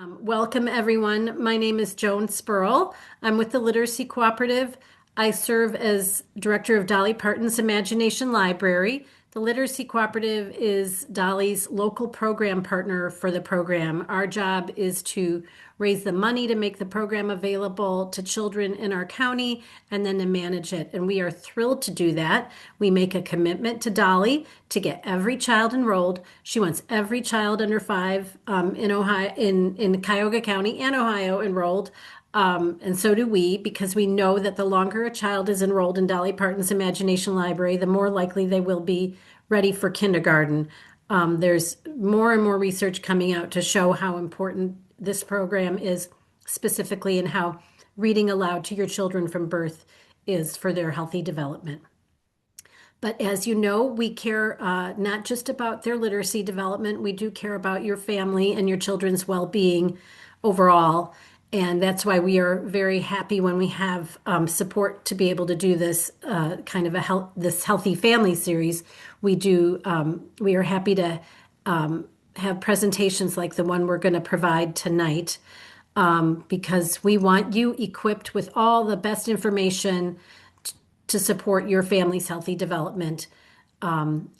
Welcome, everyone. My name is Joan Spurl. I'm with the Literacy Cooperative. I serve as director of Dolly Parton's Imagination Library. The Literacy Cooperative is Dolly's local program partner for the program. Our job is to raise the money to make the program available to children in our county and then to manage it. And we are thrilled to do that. We make a commitment to Dolly to get every child enrolled. She wants every child under five in Ohio, in Cuyahoga County and Ohio enrolled. And so do we, because we know that the longer a child is enrolled in Dolly Parton's Imagination Library, the more likely they will be ready for kindergarten. There's more and more research coming out to show how important this program is specifically and how reading aloud to your children from birth is for their healthy development. But as you know, we care not just about their literacy development, we do care about your family and your children's well-being overall. And that's why we are very happy when we have support to be able to do this kind of this healthy family series. We are happy to have presentations like the one we're going to provide tonight because we want you equipped with all the best information to support your family's healthy development.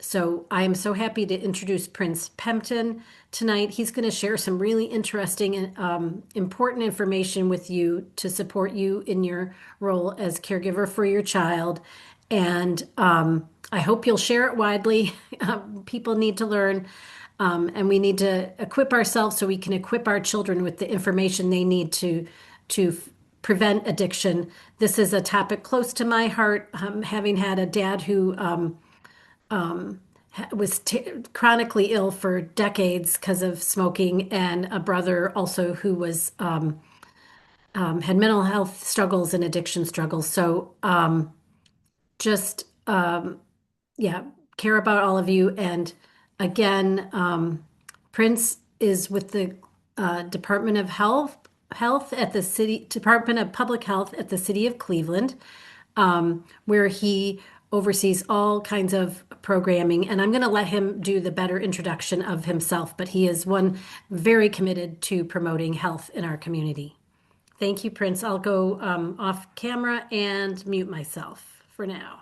So I am so happy to introduce Prince Pempton tonight. He's going to share some really interesting and important information with you to support you in your role as caregiver for your child. And I hope you'll share it widely. People need to learn, and we need to equip ourselves so we can equip our children with the information they need to prevent addiction. This is a topic close to my heart, having had a dad who was chronically ill for decades because of smoking, and a brother also who was had mental health struggles and addiction struggles. So just yeah, care about all of you. And again, Prince is with the Department of Health at the City Department of Public Health at the City of Cleveland, where he oversees all kinds of programming. And I'm going to let him do the better introduction of himself, but he is one very committed to promoting health in our community. Thank you, Prince. I'll go off camera and mute myself for now.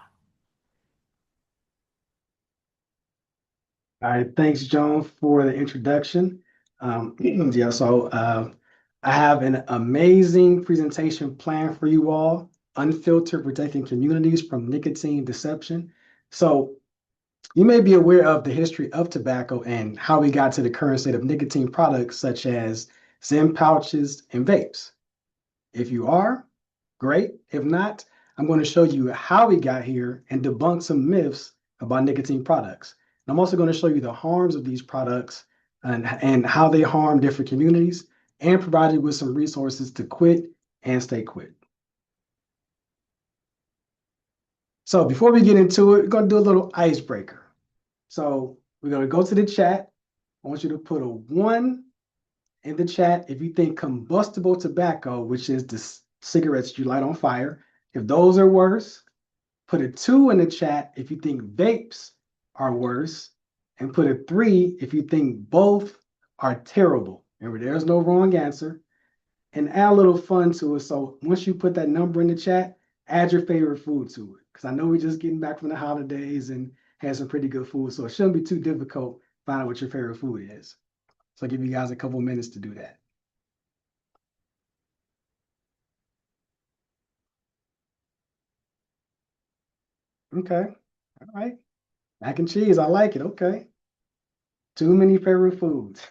All right, thanks, Joan, for the introduction. Yeah, so I have an amazing presentation planned for you all, Unfiltered, Protecting Communities from Nicotine Deception. So you may be aware of the history of tobacco and how we got to the current state of nicotine products such as Zyn pouches and vapes. If you are, great. If not, I'm going to show you how we got here and debunk some myths about nicotine products. And I'm also going to show you the harms of these products and how they harm different communities and provide you with some resources to quit and stay quit. So before we get into it, we're going to do a little icebreaker. So we're going to go to the chat. I want you to put a 1 in the chat if you think combustible tobacco, which is the cigarettes you light on fire, if those are worse. Put a 2 in the chat if you think vapes are worse, and put a 3 if you think both are terrible. Remember, there's no wrong answer. And add a little fun to it. So once you put that number in the chat, add your favorite food to it. Because I know we're just getting back from the holidays and had some pretty good food. So it shouldn't be too difficult to find out what your favorite food is. So I'll give you guys a couple minutes to do that. Okay. All right. Mac and cheese. I like it. Okay. Too many favorite foods.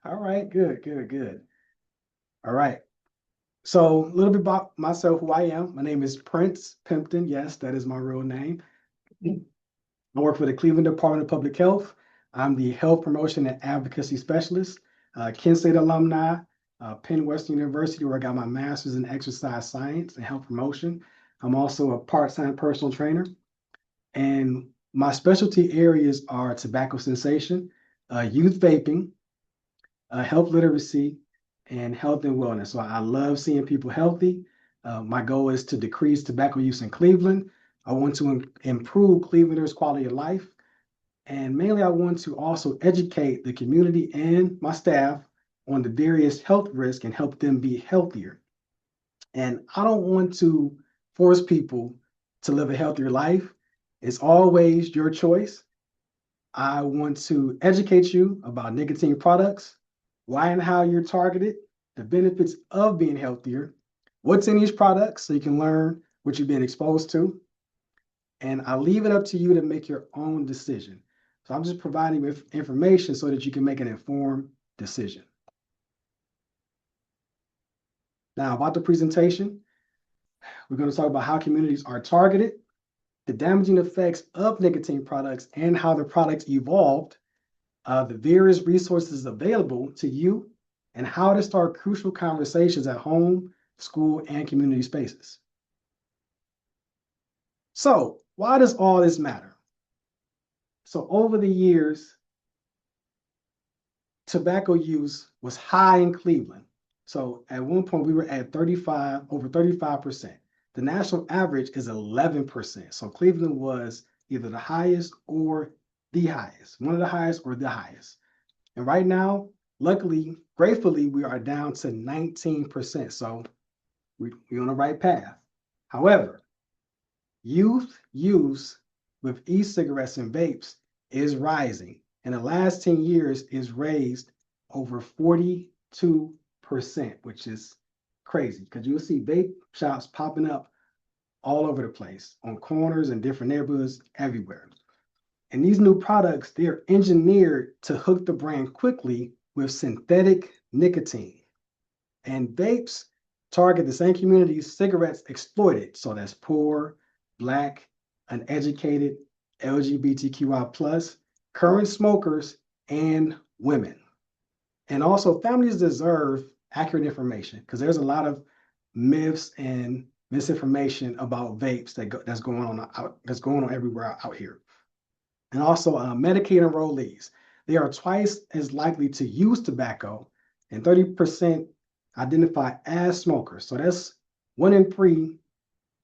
All right. Good, good, good. All right. So a little bit about myself, who I am. My name is Prince Pempton. Yes, that is my real name. I work for the Cleveland Department of Public Health. I'm the Health Promotion and Advocacy Specialist, Kent State alumni, Penn Western University, where I got my master's in exercise science and health promotion. I'm also a part-time personal trainer. And my specialty areas are tobacco cessation, youth vaping, health literacy, and health and wellness. So I love seeing people healthy. My goal is to decrease tobacco use in Cleveland. I want to improve Clevelanders' quality of life. And mainly, I want to also educate the community and my staff on the various health risks and help them be healthier. And I don't want to force people to live a healthier life. It's always your choice. I want to educate you about nicotine products, why and how you're targeted, the benefits of being healthier, what's in these products so you can learn what you've been exposed to. And I leave it up to you to make your own decision. So I'm just providing with information so that you can make an informed decision. Now, about the presentation, we're going to talk about how communities are targeted, the damaging effects of nicotine products, and how the products evolved, the various resources available to you, and how to start crucial conversations at home, school, and community spaces. So, why does all this matter? So, over the years, tobacco use was high in Cleveland. So, at one point, we were at over 35%. The national average is 11%. So, Cleveland was either the highest or the highest, one of the highest or the highest. And right now, luckily, gratefully, we are down to 19%. So we're on the right path. However, youth use with e-cigarettes and vapes is rising. In the last 10 years, is raised over 42%, which is crazy because you'll see vape shops popping up all over the place on corners and different neighborhoods everywhere. And these new products, they're engineered to hook the brain quickly with synthetic nicotine. And vapes target the same communities cigarettes exploited. So that's poor, Black, uneducated, LGBTQI+, current smokers, and women. And also, families deserve accurate information because there's a lot of myths and misinformation about vapes that's going on everywhere out here. And also Medicaid enrollees. They are twice as likely to use tobacco, and 30% identify as smokers. So that's 1 in 3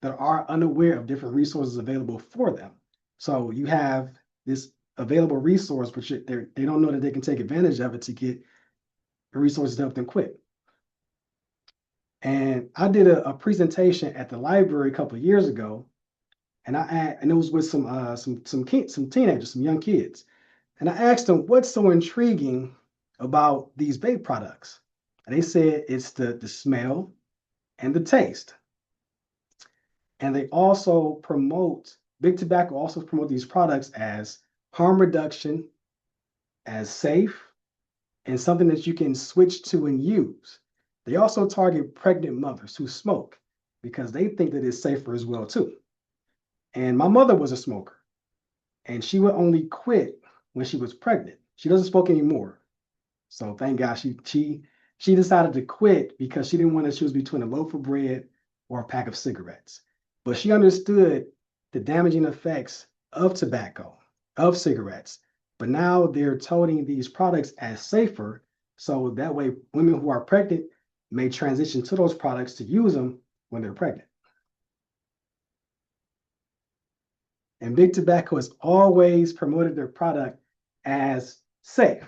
that are unaware of different resources available for them. So you have this available resource, but they don't know that they can take advantage of it to get the resources to help them quit. And I did a presentation at the library a couple of years ago, and it was with some teenagers, some young kids. And I asked them, what's so intriguing about these vape products? And they said it's the smell and the taste. And they also Big Tobacco also promote these products as harm reduction, as safe, and something that you can switch to and use. They also target pregnant mothers who smoke because they think that it's safer as well too. And my mother was a smoker, and she would only quit when she was pregnant. She doesn't smoke anymore. So thank God she decided to quit because she didn't want to choose between a loaf of bread or a pack of cigarettes. But she understood the damaging effects of tobacco, of cigarettes. But now they're touting these products as safer. So that way women who are pregnant may transition to those products to use them when they're pregnant. And Big Tobacco has always promoted their product as safe,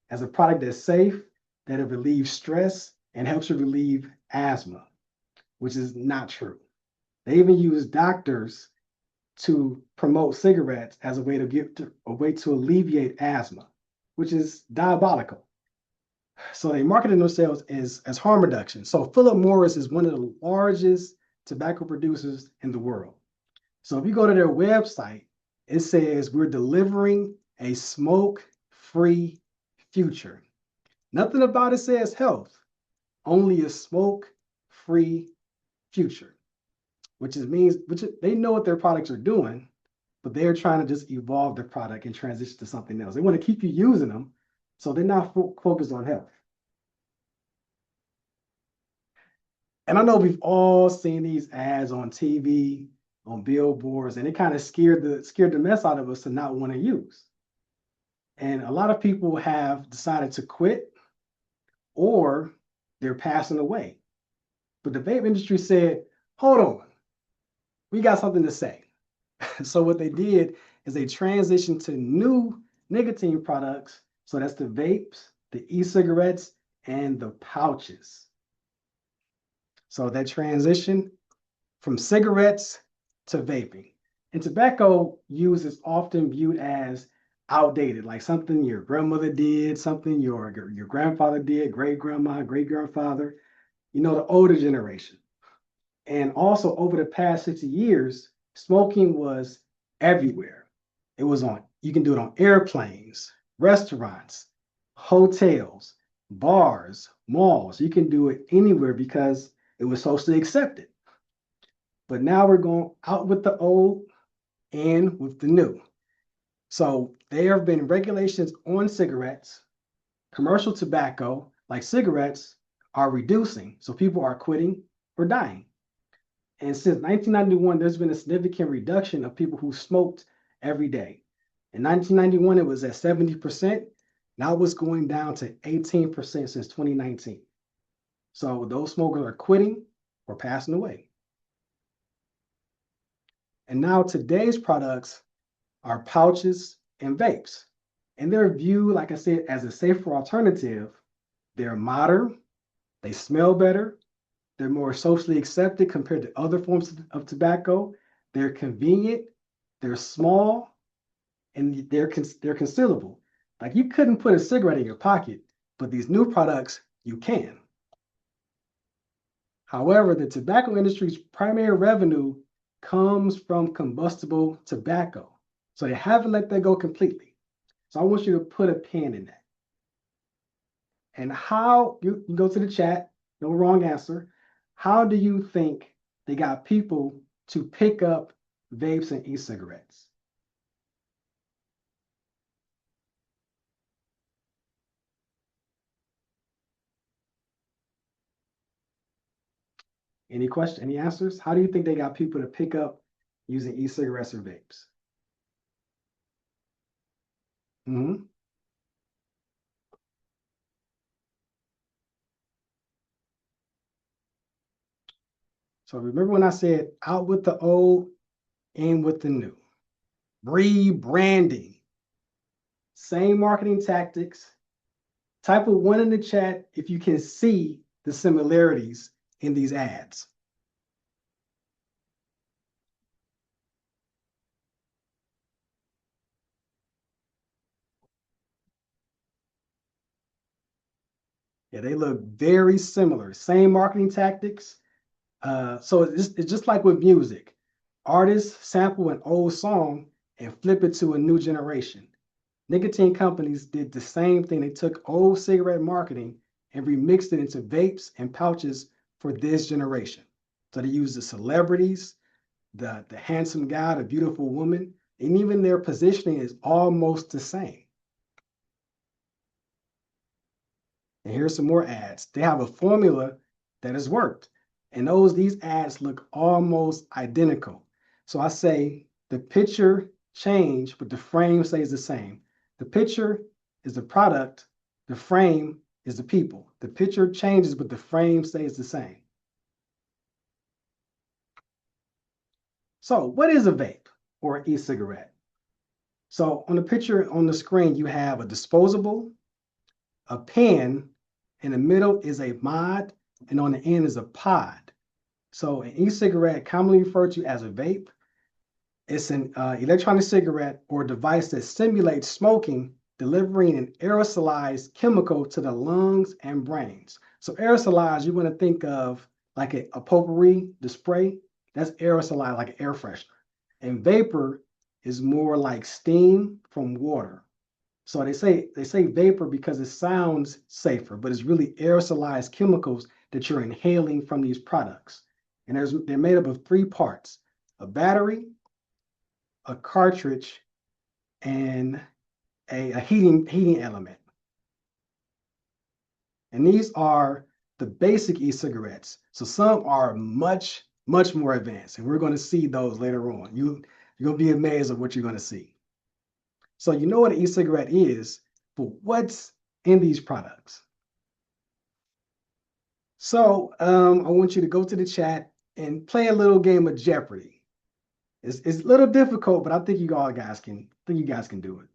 as a product that's safe, that it relieves stress and helps you relieve asthma, which is not true. They even use doctors to promote cigarettes as a way to alleviate asthma, which is diabolical. So they marketed themselves as harm reduction. So Philip Morris is one of the largest tobacco producers in the world. So if you go to their website, it says we're delivering a smoke-free future. Nothing about it says health, only a smoke-free future, which they know what their products are doing, but they're trying to just evolve their product and transition to something else. They want to keep you using them, so they're not focused on health. And I know we've all seen these ads on TV, on billboards, and it kind of scared the mess out of us to not want to use. And a lot of people have decided to quit or they're passing away. But the vape industry said, hold on, we got something to say. So what they did is they transitioned to new nicotine products. So that's the vapes, the e-cigarettes, and the pouches. So that transition from cigarettes to vaping. And tobacco use is often viewed as outdated, like something your grandmother did, something your grandfather did, great grandma, great grandfather, the older generation. And also over the past 60 years, smoking was everywhere. It was on, you can do it on airplanes, restaurants, hotels, bars, malls. You can do it anywhere because it was socially accepted. But now we're going out with the old and with the new. So there have been regulations on cigarettes, commercial tobacco, like cigarettes, are reducing. So people are quitting or dying. And since 1991, there's been a significant reduction of people who smoked every day. In 1991, it was at 70%. Now it's going down to 18% since 2019. So those smokers are quitting or passing away. And now today's products are pouches and vapes. And they're viewed, like I said, as a safer alternative. They're modern, they smell better, they're more socially accepted compared to other forms of tobacco. They're convenient, they're small, and they're concealable. Like you couldn't put a cigarette in your pocket, but these new products, you can. However, the tobacco industry's primary revenue comes from combustible tobacco. So they haven't let that go completely. So I want you to put a pin in that. And how you go to the chat, no wrong answer. How do you think they got people to pick up vapes and e-cigarettes? Any question, any answers? How do you think they got people to pick up using e-cigarettes or vapes? Mm-hmm. So remember when I said out with the old, in with the new. Rebranding. Same marketing tactics. Type of one in the chat if you can see the similarities in these ads. Yeah, they look very similar. Same marketing tactics. So it's just like with music. Artists sample an old song and flip it to a new generation. Nicotine companies did the same thing. They took old cigarette marketing and remixed it into vapes and pouches for this generation. So they used the celebrities, the handsome guy, the beautiful woman, and even their positioning is almost the same. And here's some more ads. They have a formula that has worked. And these ads look almost identical. So I say the picture changed, but the frame stays the same. The picture is the product, the frame is the people. The picture changes, but the frame stays the same. So what is a vape or an e-cigarette? So on the picture on the screen, you have a disposable, a pen, in the middle is a mod, and on the end is a pod. So an e-cigarette, commonly referred to as a vape, it's an electronic cigarette or device that simulates smoking, delivering an aerosolized chemical to the lungs and brains. So aerosolized, you want to think of like a potpourri, the spray, that's aerosolized, like an air freshener. And vapor is more like steam from water. So they say vapor because it sounds safer, but it's really aerosolized chemicals that you're inhaling from these products. And they're made up of three parts: a battery, a cartridge, and a heating element. And these are the basic e-cigarettes. So some are much, much more advanced, and we're going to see those later on. You're going to be amazed at what you're going to see. So you know what an e-cigarette is, but what's in these products? So I want you to go to the chat and play a little game of Jeopardy. It's a little difficult, but I think you guys can do it.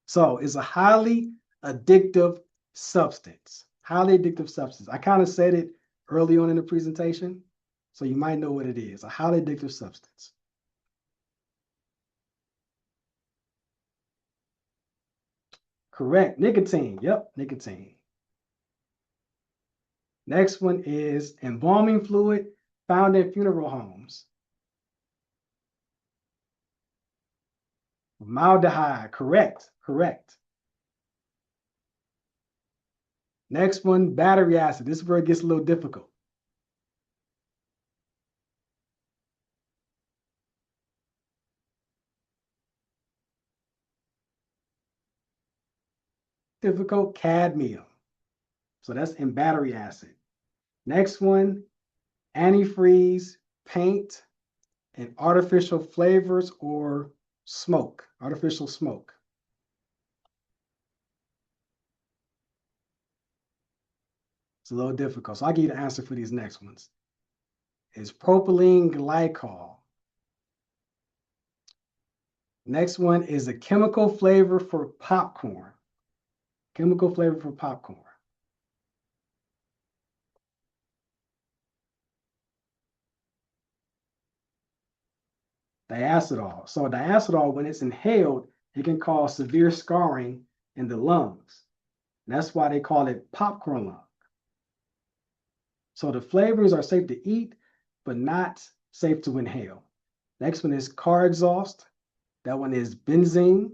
So it's a highly addictive substance. Highly addictive substance. I kind of said it early on in the presentation, so you might know what it is. A highly addictive substance. Correct. Nicotine. Yep, nicotine. Next one is embalming fluid found in funeral homes. Formaldehyde. Correct. Correct. Next one, battery acid. This is where it gets a little difficult. Difficult cadmium. So that's in battery acid. Next one, antifreeze, paint, and artificial flavors or smoke, artificial smoke. It's a little difficult. So I'll give you the answer for these next ones. It's propylene glycol. Next one is a chemical flavor for popcorn. Chemical flavor for popcorn. Diacetyl. So diacetyl, when it's inhaled, it can cause severe scarring in the lungs. And that's why they call it popcorn lung. So the flavors are safe to eat, but not safe to inhale. Next one is car exhaust. That one is benzene,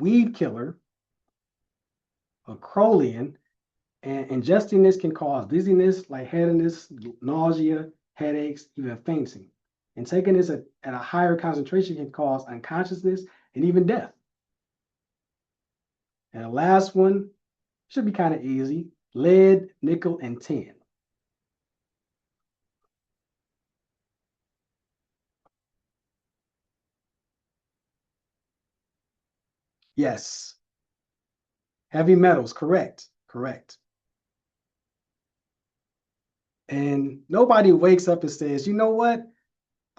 weed killer, acrolein, and ingesting this can cause dizziness, lightheadedness, nausea, headaches, even fainting. And taking this at a higher concentration can cause unconsciousness and even death. And the last one should be kind of easy, lead, nickel, and tin. Yes, heavy metals, correct, correct. And nobody wakes up and says, you know what?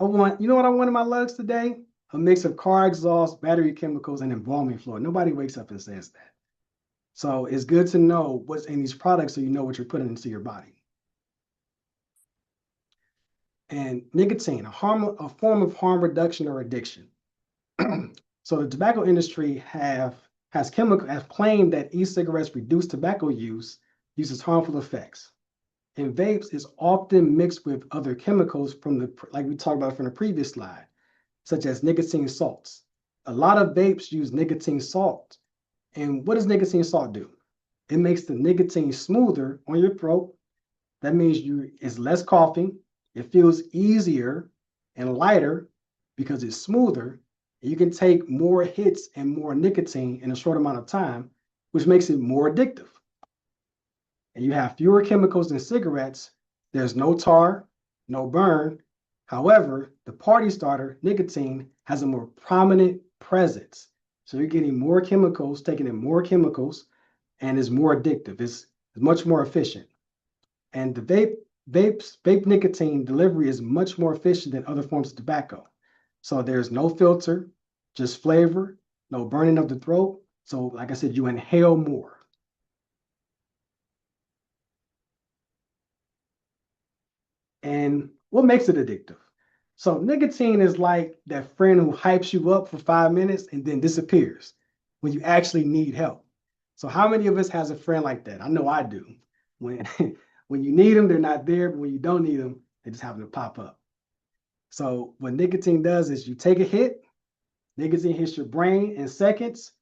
You know what I want in my lugs today? A mix of car exhaust, battery chemicals, and embalming fluid. Nobody wakes up and says that. So it's good to know what's in these products so you know what you're putting into your body. And nicotine, a form of harm reduction or addiction. So the tobacco industry has claimed that e-cigarettes reduce tobacco uses harmful effects. And vapes is often mixed with other chemicals like we talked about from the previous slide, such as nicotine salts. A lot of vapes use nicotine salt. And what does nicotine salt do? It makes the nicotine smoother on your throat. That means it's less coughing. It feels easier and lighter because it's smoother. And you can take more hits and more nicotine in a short amount of time, which makes it more addictive. And you have fewer chemicals than cigarettes. There's no tar, no burn. However, the party starter, nicotine, has a more prominent presence. So you're getting more chemicals, taking in more chemicals, and is more addictive. It's much more efficient. And the vape nicotine delivery is much more efficient than other forms of tobacco. So there's no filter, just flavor, no burning of the throat. So like I said, you inhale more. And what makes it addictive? So nicotine is like that friend who hypes you up for 5 minutes and then disappears when you actually need help. So how many of us has a friend like that? I know I do. When when you need them, they're not there, but when you don't need them, they just happen to pop up. So what nicotine does is you take a hit, nicotine hits your brain in seconds,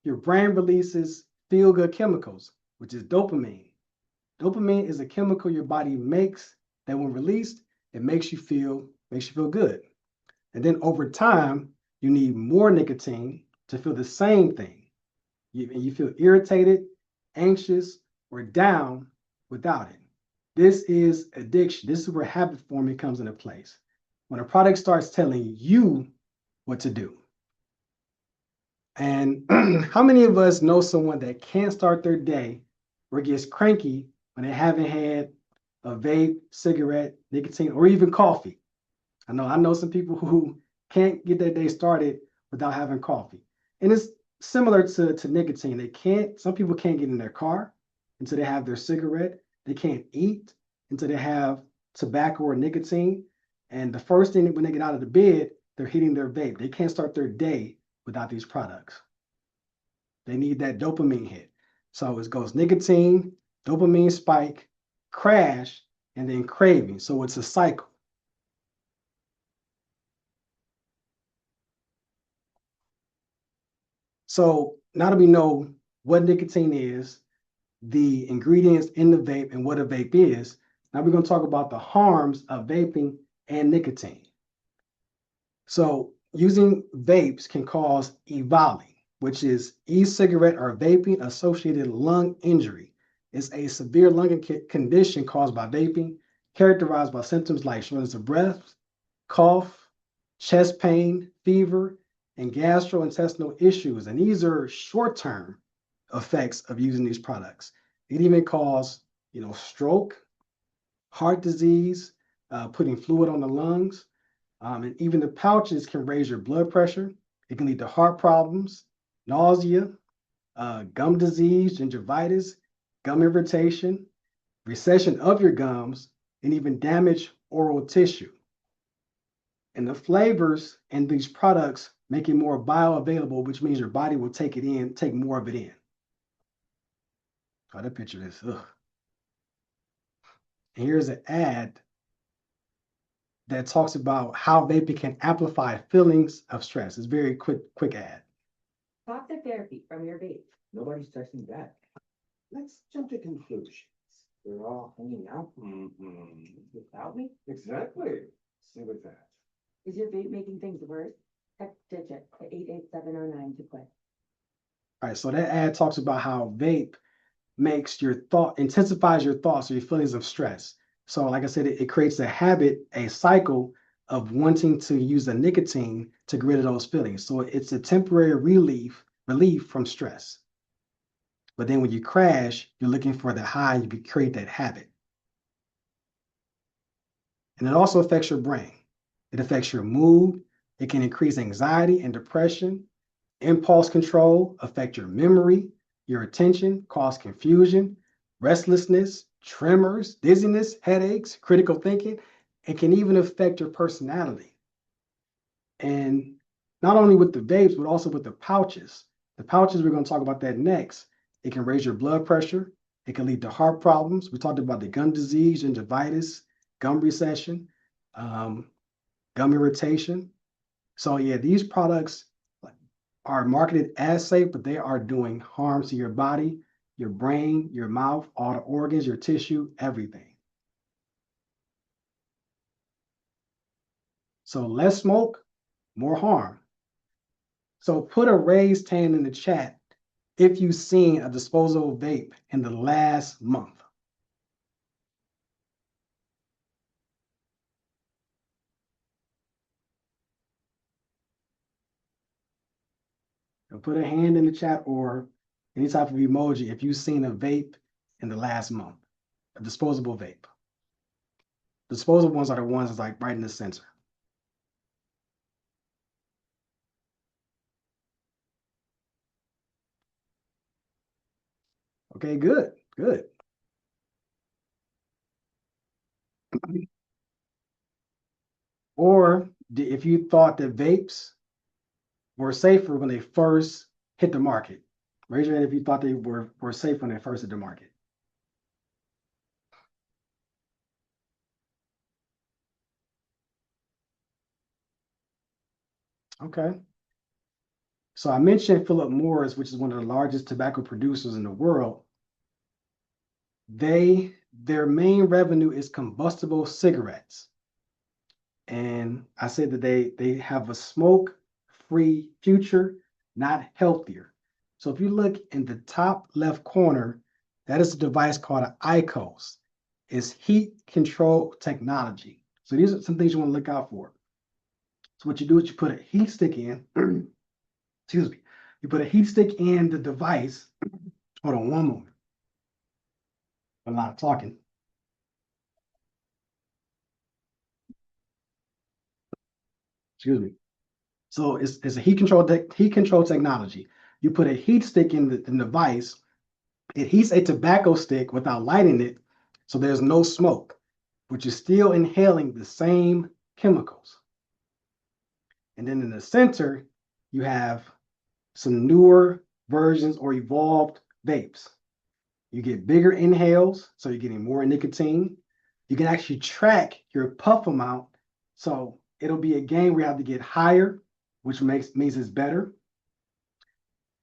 your brain releases feel-good chemicals, which is dopamine. Dopamine is a chemical your body makes that when released, it makes you feel good. And then over time, you need more nicotine to feel the same thing. You feel irritated, anxious, or down without it. This is addiction. This is where habit forming comes into place. When a product starts telling you what to do. And how many of us know someone that can't start their day or gets cranky when they haven't had a vape, cigarette, nicotine, or even coffee? I know some people who can't get their day started without having coffee. And it's similar to nicotine. Some people can't get in their car. until they have their cigarette. They can't eat until they have tobacco or nicotine. And the first thing when they get out of the bed, they're hitting their vape. They can't start their day without these products. They need that dopamine hit. So it goes nicotine, dopamine spike, crash, and then craving. So it's a cycle. So now that we know what nicotine is, the ingredients in the vape, and what a vape is, now we're going to talk about the harms of vaping and nicotine. So using vapes can cause EVALI, which is e-cigarette or vaping associated lung injury. It's a severe lung condition caused by vaping, characterized by symptoms like shortness of breath, cough, chest pain, fever, and gastrointestinal issues. And these are short-term effects of using these products. It even cause, stroke, heart disease, putting fluid on the lungs. And even the pouches can raise your blood pressure. It can lead to heart problems, nausea, gum disease, gingivitis, gum irritation, recession of your gums, and even damage oral tissue. And the flavors in these products make it more bioavailable, which means your body will take it in, take more of it in. Try to picture this. Ugh. And here's an ad that talks about how vaping can amplify feelings of stress. It's a very quick ad. Toxic therapy from your vape. Nobody's texting back. Let's jump to conclusions. We're all hanging out without me? Exactly. See with that. Is your vape making things worse? Text digit to 88709 to quit. All right, so that ad talks about how vape intensifies your thoughts or your feelings of stress. So like I said, it creates a habit, a cycle of wanting to use the nicotine to get rid of those feelings. So it's a temporary relief from stress. But then when you crash, you're looking for the high, you create that habit. And it also affects your brain. It affects your mood. It can increase anxiety and depression, impulse control, affect your memory, your attention, cause confusion, restlessness, tremors, dizziness, headaches, critical thinking. It can even affect your personality. And not only with the vapes, but also with the pouches. The pouches, we're going to talk about that next. It can raise your blood pressure. It can lead to heart problems. We talked about the gum disease, gingivitis, gum recession, gum irritation. So yeah, these products are marketed as safe, but they are doing harm to your body, your brain, your mouth, all the organs, your tissue, everything. So less smoke, more harm. So put a raised hand in the chat if you've seen a disposable vape in the last month. And put a hand in the chat or any type of emoji if you've seen a vape in the last month, a disposable vape. Disposable ones are the ones that's like right in the center. Okay, good, good. Or if you thought that vapes were safer when they first hit the market, raise your hand if you thought they were safe when they first hit the market. Okay. So I mentioned Philip Morris, which is one of the largest tobacco producers in the world. Their main revenue is combustible cigarettes. And I said that they have a smoke-free future, not healthier. So if you look in the top left corner, that is a device called an IQOS. It's heat control technology. So these are some things you want to look out for. So what you do is you put a heat stick in, excuse me, you put a heat stick in the device. Hold on one moment. I'm not talking. Excuse me. So it's a heat control technology. You put a heat stick in the device, It heats a tobacco stick without lighting it, so there's no smoke, but you're still inhaling the same chemicals. And then in the center, you have some newer versions or evolved vapes. You get bigger inhales, so you're getting more nicotine. You can actually track your puff amount, so it'll be a game where you have to get higher, which means it's better.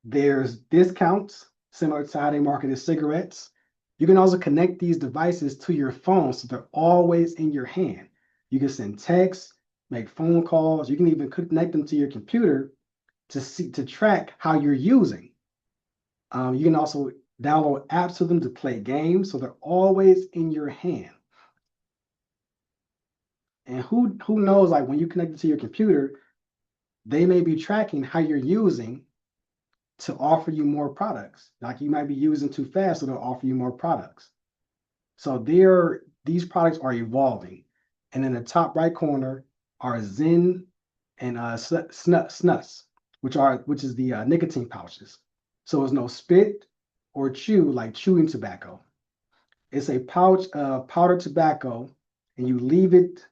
There's discounts similar to how they marketed cigarettes. You can also connect these devices to your phone, so they're always in your hand. You can send texts, make phone calls. You can even connect them to your computer to track how you're using. You can also download apps to them to play games, so they're always in your hand. And who knows, like when you connect it to your computer, they may be tracking how you're using to offer you more products. Like you might be using too fast, so they'll offer you more products. So these products are evolving. And in the top right corner are Zen and Snus, which is the nicotine pouches. So it's no spit or chew like chewing tobacco. It's a pouch of powdered tobacco, and you leave it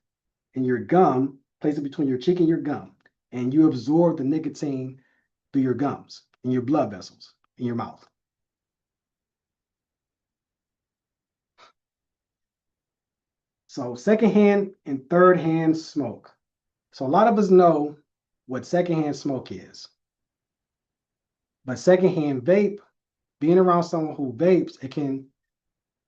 in your gum, place it between your cheek and your gum, and you absorb the nicotine through your gums, in your blood vessels, in your mouth. So secondhand and third-hand smoke. So a lot of us know what secondhand smoke is. But secondhand vape, being around someone who vapes, it can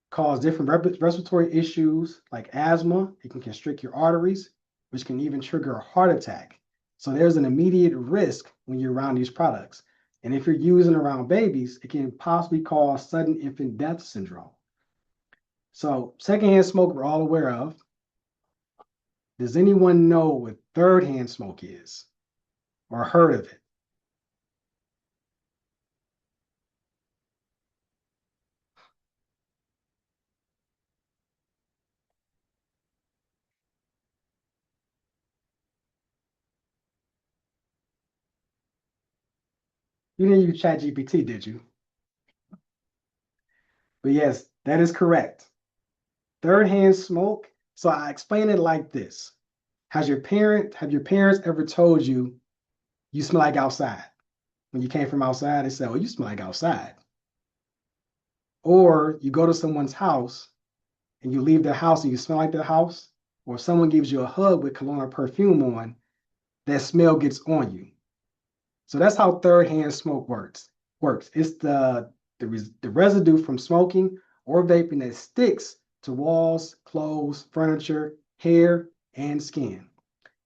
cause different respiratory issues like asthma. It can constrict your arteries, which can even trigger a heart attack. So there's an immediate risk when you're around these products. And if you're using around babies, it can possibly cause sudden infant death syndrome. So secondhand smoke, we're all aware of. Does anyone know what third-hand smoke is or heard of it? You didn't use ChatGPT, did you? But yes, that is correct. Third-hand smoke. So I explain it like this. Have your parents ever told you you smell like outside? When you came from outside, they said, well, you smell like outside. Or you go to someone's house and you leave their house and you smell like their house, or if someone gives you a hug with cologne or perfume on, that smell gets on you. So that's how third-hand smoke works. It's the residue from smoking or vaping that sticks to walls, clothes, furniture, hair, and skin.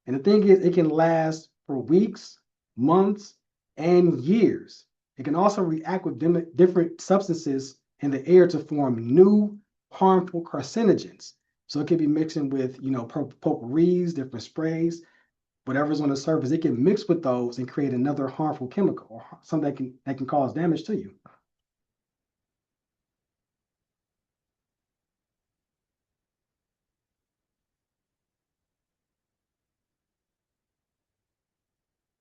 And the thing is, it can last for weeks, months, and years. It can also react with different substances in the air to form new harmful carcinogens. So it could be mixing with, potpourris, different sprays, whatever's on the surface. It can mix with those and create another harmful chemical or something that can cause damage to you.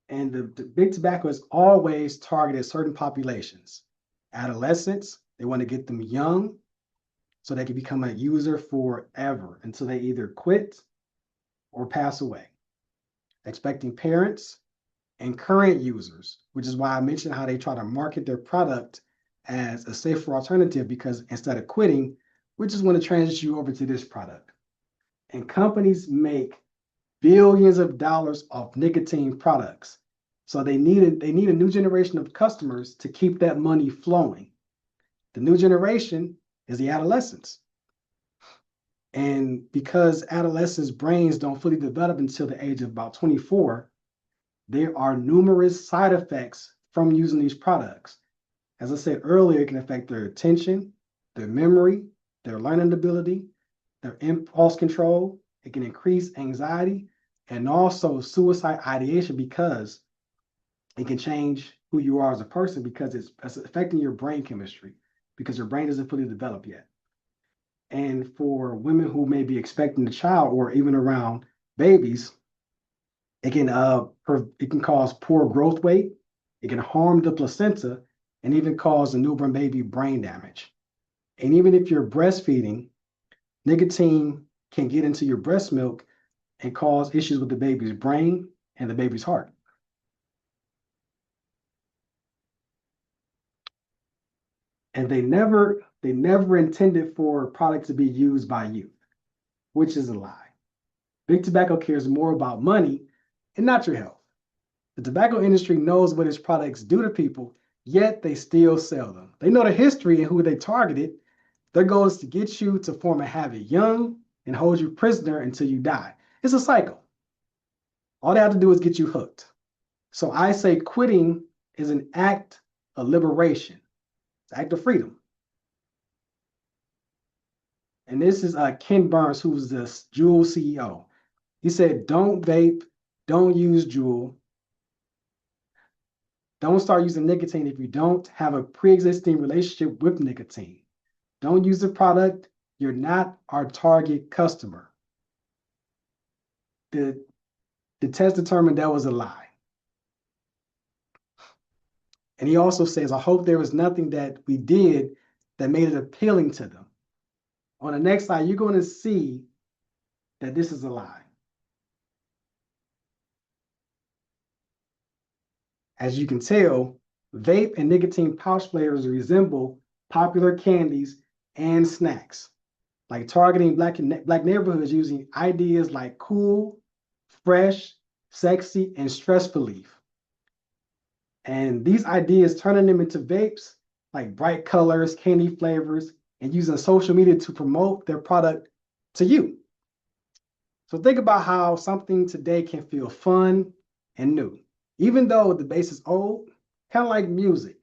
And the big tobacco is always targeted certain populations. Adolescents, they want to get them young so they can become a user forever until they either quit or pass away. Expecting parents and current users, which is why I mentioned how they try to market their product as a safer alternative, because instead of quitting, we just want to transition you over to this product. And companies make billions of dollars off nicotine products. So they need a new generation of customers to keep that money flowing. The new generation is the adolescents. And because adolescents' brains don't fully develop until the age of about 24, there are numerous side effects from using these products. As I said earlier, it can affect their attention, their memory, their learning ability, their impulse control. It can increase anxiety and also suicide ideation, because it can change who you are as a person, because it's affecting your brain chemistry, because your brain isn't fully developed yet. And for women who may be expecting a child or even around babies, it can cause poor growth weight. It can harm the placenta, and even cause a newborn baby brain damage. And even if you're breastfeeding, nicotine can get into your breast milk and cause issues with the baby's brain and the baby's heart. And they never intended for product to be used by youth, which is a lie. Big tobacco cares more about money and not your health. The tobacco industry knows what its products do to people, yet they still sell them. They know the history and who they targeted. Their goal is to get you to form a habit young and hold you prisoner until you die. It's a cycle. All they have to do is get you hooked. So I say quitting is an act of liberation. It's an act of freedom. And this is Ken Burns, who's the Juul CEO. He said, don't vape, don't use Juul, don't start using nicotine if you don't have a pre-existing relationship with nicotine. Don't use the product. You're not our target customer. The test determined that was a lie. And he also says, I hope there was nothing that we did that made it appealing to them. On the next slide, you're going to see that this is a lie. As you can tell, vape and nicotine pouch flavors resemble popular candies and snacks, like targeting black neighborhoods using ideas like cool, fresh, sexy, and stress relief. And these ideas, turning them into vapes, like bright colors, candy flavors, and using social media to promote their product to you. So think about how something today can feel fun and new. Even though the base is old, kind of like music.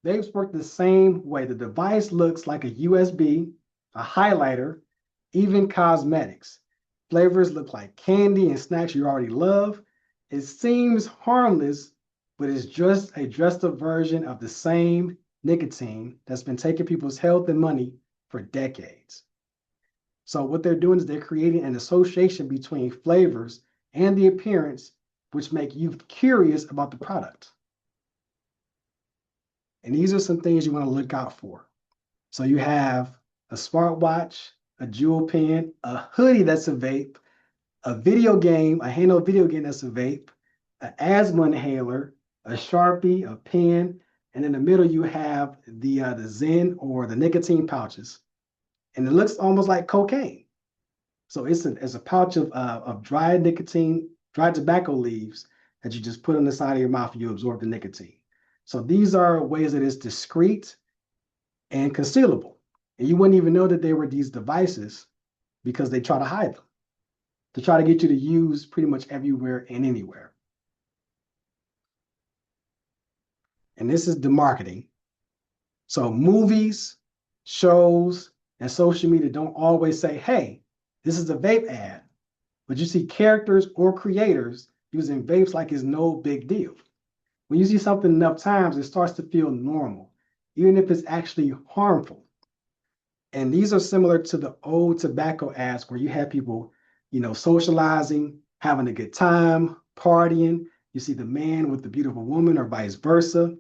Vapes work the same way. The device looks like a USB, a highlighter, even cosmetics. Flavors look like candy and snacks you already love. It seems harmless, but it's just a dressed up version of the same nicotine that's been taking people's health and money for decades. So what they're doing is they're creating an association between flavors and the appearance, which make you curious about the product. And these are some things you want to look out for. So you have a smartwatch, a Juul pen, a hoodie that's a vape, a video game, a handheld video game that's a vape, an asthma inhaler, a Sharpie, a pen, and in the middle you have the Zen or the nicotine pouches. And it looks almost like cocaine. So it's a pouch of dried nicotine, dried tobacco leaves that you just put on the side of your mouth and you absorb the nicotine. So these are ways that it's discreet and concealable. And you wouldn't even know that they were these devices because they try to hide them, to try to get you to use pretty much everywhere and anywhere. And this is the marketing. So movies, shows, and social media don't always say, hey, this is a vape ad. But you see characters or creators using vapes like it's no big deal. When you see something enough times, it starts to feel normal, even if it's actually harmful. And these are similar to the old tobacco ads where you have people, socializing, having a good time, partying. You see the man with the beautiful woman or vice versa.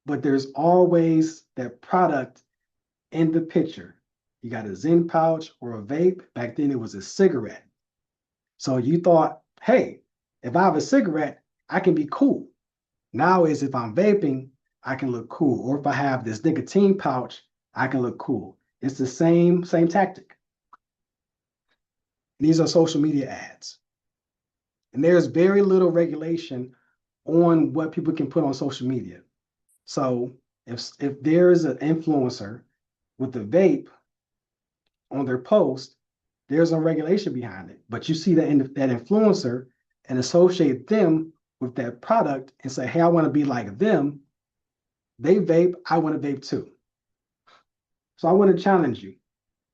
But there's always that product in the picture. You got a Zen pouch or a vape. Back then it was a cigarette. So you thought, hey, if I have a cigarette, I can be cool. Now is if I'm vaping, I can look cool. Or if I have this nicotine pouch, I can look cool. It's the same tactic. These are social media ads. And there's very little regulation on what people can put on social media. So if there is an influencer with a vape on their post, there's a regulation behind it. But you see that influencer and associate them with that product and say, hey, I want to be like them. They vape, I want to vape too. So I want to challenge you.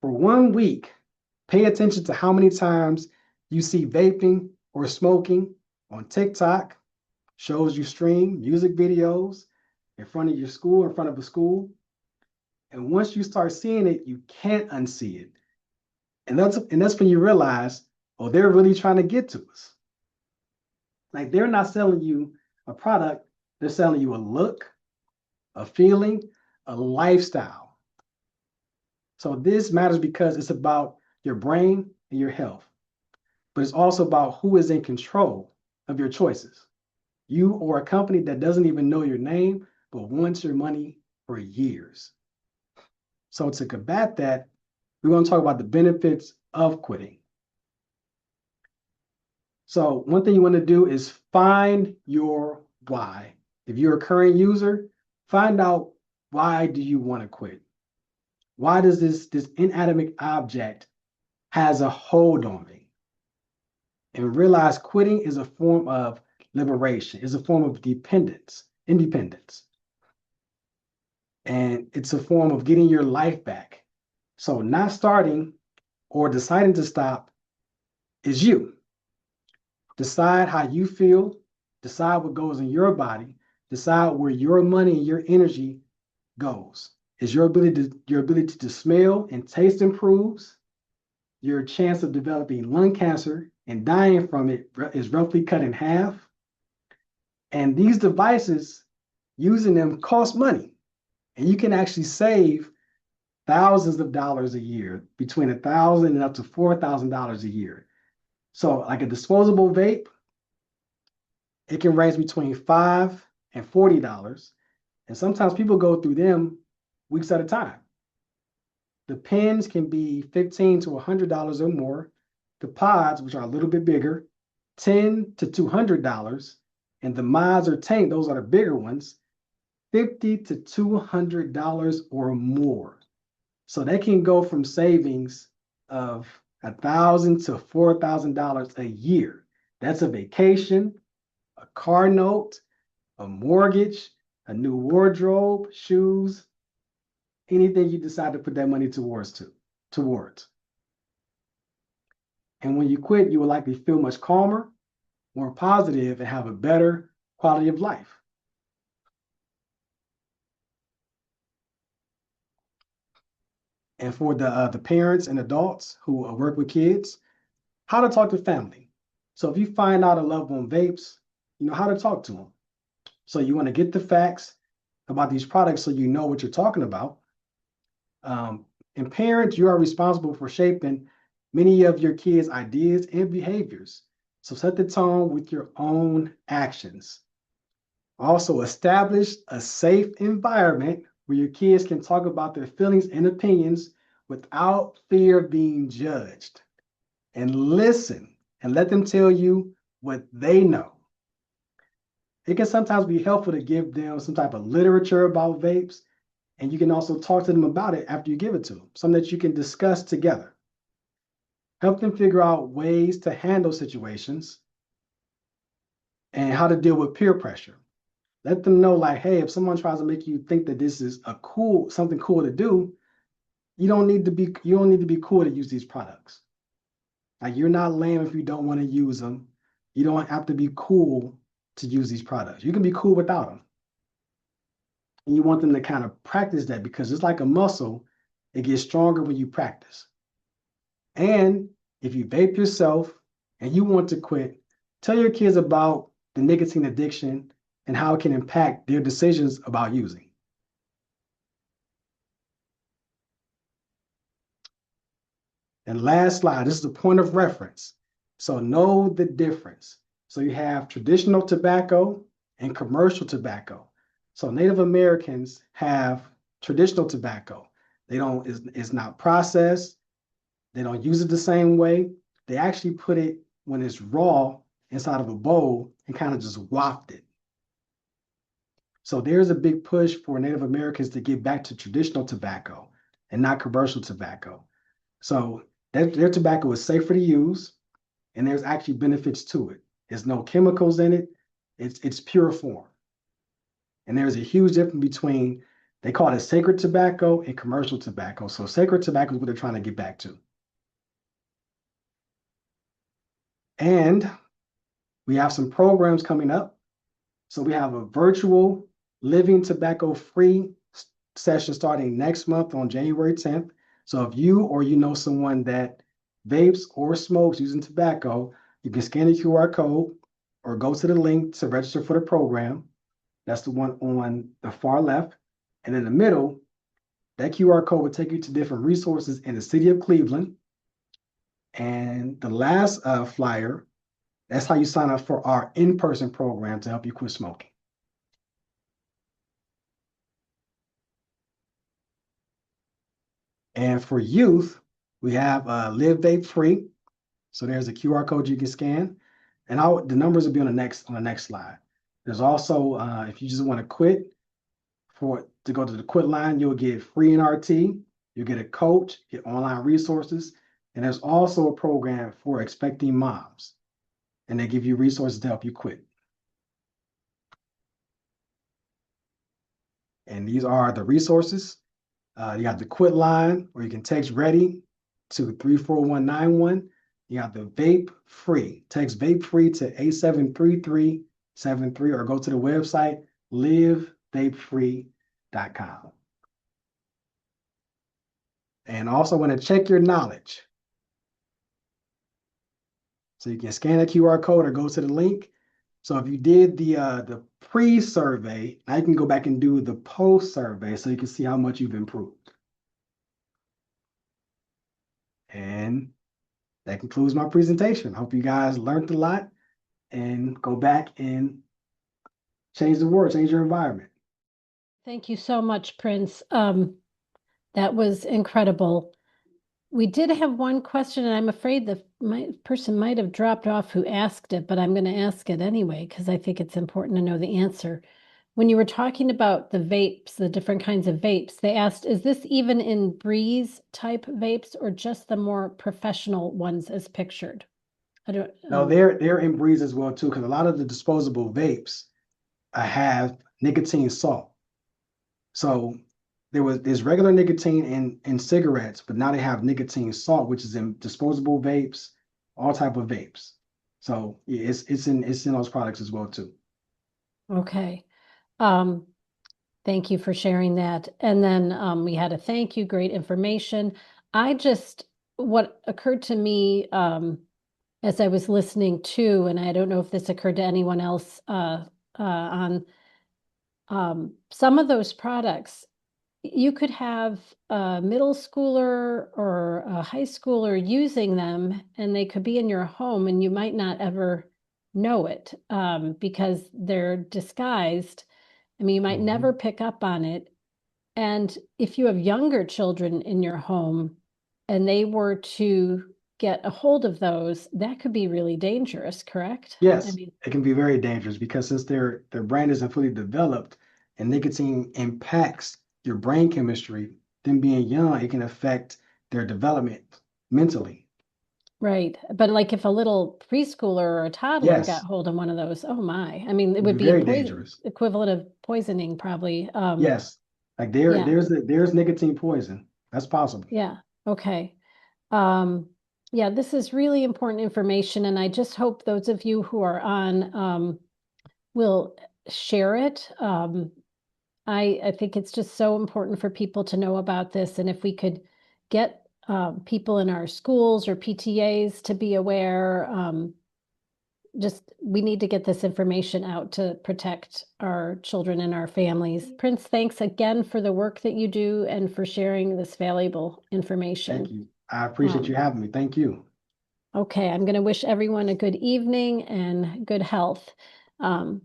For 1 week, pay attention to how many times you see vaping or smoking on TikTok, shows you stream, music videos, in front of your school, in front of a school. And once you start seeing it, you can't unsee it. And that's when you realize, oh, they're really trying to get to us. Like they're not selling you a product, they're selling you a look, a feeling, a lifestyle. So this matters because it's about your brain and your health, but it's also about who is in control of your choices. You or a company that doesn't even know your name, but wants your money for years. So to combat that, we're going to talk about the benefits of quitting. So one thing you want to do is find your why. If you're a current user, find out why do you want to quit? Why does this inanimate object has a hold on me? And realize quitting is a form of liberation, is a form of independence. And it's a form of getting your life back. So not starting or deciding to stop is you. Decide how you feel, decide what goes in your body, decide where your money and your energy goes. Is your ability to smell and taste improves, your chance of developing lung cancer and dying from it is roughly cut in half. And these devices, using them cost money. And you can actually save thousands of dollars a year, between $1,000 and up to $4,000 a year. So like a disposable vape, it can range between $5 and $40. And sometimes people go through them weeks at a time. The pens can be $15 to $100 or more. The pods, which are a little bit bigger, $10 to $200. And the mods or tank, those are the bigger ones, $50 to $200 or more. So they can go from savings of $1,000 to $4,000 a year. That's a vacation, a car note, a mortgage, a new wardrobe, shoes, anything you decide to put that money towards. And when you quit, you will likely feel much calmer, more positive, and have a better quality of life. And for the parents and adults who work with kids, how to talk to family. So if you find out a loved one vapes, you know how to talk to them. So you want to get the facts about these products so you know what you're talking about. And parents, you are responsible for shaping many of your kids' ideas and behaviors. So set the tone with your own actions. Also, establish a safe environment where your kids can talk about their feelings and opinions without fear of being judged. And listen and let them tell you what they know. It can sometimes be helpful to give them some type of literature about vapes, and you can also talk to them about it after you give it to them, something that you can discuss together. Help them figure out ways to handle situations and how to deal with peer pressure. Let them know, like, hey, if someone tries to make you think that this is something cool to do, you don't need to be cool to use these products. Like, you're not lame if you don't want to use them. You don't have to be cool to use these products. You can be cool without them. And you want them to kind of practice that because it's like a muscle. It gets stronger when you practice. And if you vape yourself and you want to quit, tell your kids about the nicotine addiction and how it can impact their decisions about using. And last slide, this is the point of reference. So know the difference. So you have traditional tobacco and commercial tobacco. So Native Americans have traditional tobacco. It's not processed. They don't use it the same way. They actually put it when it's raw inside of a bowl and kind of just waft it. So there's a big push for Native Americans to get back to traditional tobacco and not commercial tobacco. So their tobacco is safer to use, and there's actually benefits to it. There's no chemicals in it. It's pure form. And there's a huge difference between, they call it sacred tobacco and commercial tobacco. So sacred tobacco is what they're trying to get back to. And we have some programs coming up. So we have a virtual living tobacco-free session starting next month on January 10th. So if you or you know someone that vapes or smokes using tobacco, you can scan the QR code or go to the link to register for the program. That's the one on the far left. And in the middle, that QR code will take you to different resources in the city of Cleveland. And the last flyer, that's how you sign up for our in-person program to help you quit smoking. And for youth, we have Live Vape Free. So there's a QR code you can scan, and the numbers will be on the next slide. There's also if you just want to quit, to go to the quit line, you'll get free NRT, you'll get a coach, get online resources, and there's also a program for expecting moms, and they give you resources to help you quit. And these are the resources. You got the quit line, where you can text ready to 34191. You got the vape free. Text vape free to 873373 or go to the website livevapefree.com. And also want to check your knowledge. So you can scan the QR code or go to the link. So if you did the pre-survey, now you can go back and do the post-survey so you can see how much you've improved. And that concludes my presentation. I hope you guys learned a lot and go back and change the world, change your environment. Thank you so much, Prince. That was incredible. We did have one question, and I'm afraid the person might have dropped off who asked it, but I'm going to ask it anyway because I think it's important to know the answer. When you were talking about the vapes, the different kinds of vapes, they asked, is this even in Breeze type vapes or just the more professional ones as pictured? I don't No, they're in Breeze as well too, because a lot of the disposable vapes have nicotine salt. So there's regular nicotine in cigarettes, but now they have nicotine salt, which is in disposable vapes, all type of vapes. So yeah, it's in those products as well too. Okay. Um, Thank you for sharing that. And then we had a thank you, great information. What occurred to me as I was listening to, and I don't know if this occurred to anyone else on some of those products, you could have a middle schooler or a high schooler using them, and they could be in your home, and you might not ever know it because they're disguised. I mean, you might never pick up on it. And if you have younger children in your home and they were to get a hold of those, that could be really dangerous, correct? I Yes, mean, it can be very dangerous because since their brain isn't fully developed and nicotine impacts your brain chemistry, them being young, it can affect their development mentally. right. But like if a little preschooler or a toddler got Yes, hold of one of those, oh my. I mean, it it can would be be a very poison dangerous. equivalent of poisoning, probably. Yes, like Yeah, there's nicotine poison. That's possible. yeah. Okay. Um, yeah, this is really important information, and I just hope those of you who are on will share it. I think it's just so important for people to know about this. And if we could get people in our schools or PTAs to be aware, just we need to get this information out to protect our children and our families. Prince, thanks again for the work that you do and for sharing this valuable Thank information. you. I appreciate you Um, having me. Thank you. okay, I'm going to wish everyone a good evening and good health. Um,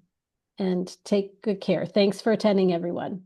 and take good care. Thanks for attending, everyone.